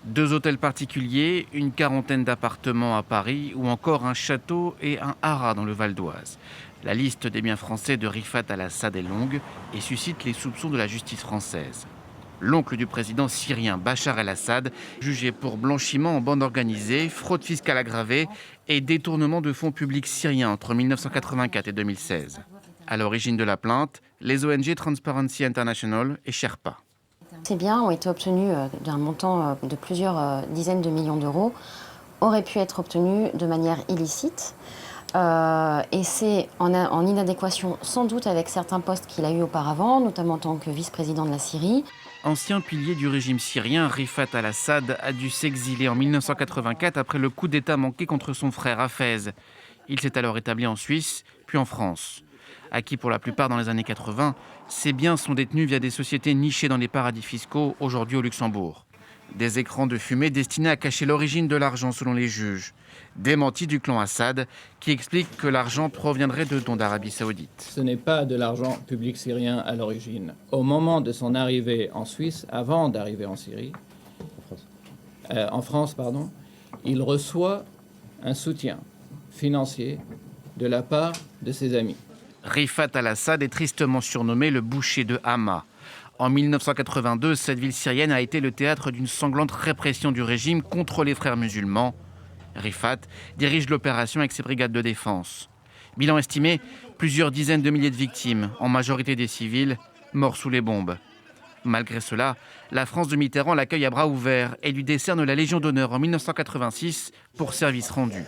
2 hôtels particuliers, une quarantaine d'appartements à Paris ou encore un château et un haras dans le Val d'Oise. La liste des biens français de Rifat al-Assad est longue et suscite les soupçons de la justice française. L'oncle du président syrien Bachar el-Assad, jugé pour blanchiment en bande organisée, fraude fiscale aggravée et détournement de fonds publics syriens entre 1984 et 2016. À l'origine de la plainte, les ONG Transparency International et Sherpa. Ces biens ont été obtenus d'un montant de plusieurs dizaines de millions d'euros, auraient pu être obtenus de manière illicite. Et c'est en inadéquation sans doute avec certains postes qu'il a eus auparavant, notamment en tant que vice-président de la Syrie. Ancien pilier du régime syrien, Rifat al-Assad a dû s'exiler en 1984 après le coup d'État manqué contre son frère Hafez. Il s'est alors établi en Suisse, puis en France. Acquis pour la plupart dans les années 80, ces biens sont détenus via des sociétés nichées dans les paradis fiscaux, aujourd'hui au Luxembourg. Des écrans de fumée destinés à cacher l'origine de l'argent selon les juges. Démenti du clan Assad, qui explique que l'argent proviendrait de dons d'Arabie Saoudite. Ce n'est pas de l'argent public syrien à l'origine. Au moment de son arrivée en Suisse, avant d'arriver en Syrie, en France, il reçoit un soutien financier de la part de ses amis. Rifat al-Assad est tristement surnommé le boucher de Hama. En 1982, cette ville syrienne a été le théâtre d'une sanglante répression du régime contre les frères musulmans. Rifat dirige l'opération avec ses brigades de défense. Bilan estimé, plusieurs dizaines de milliers de victimes, en majorité des civils, morts sous les bombes. Malgré cela, la France de Mitterrand l'accueille à bras ouverts et lui décerne la Légion d'honneur en 1986 pour service rendu.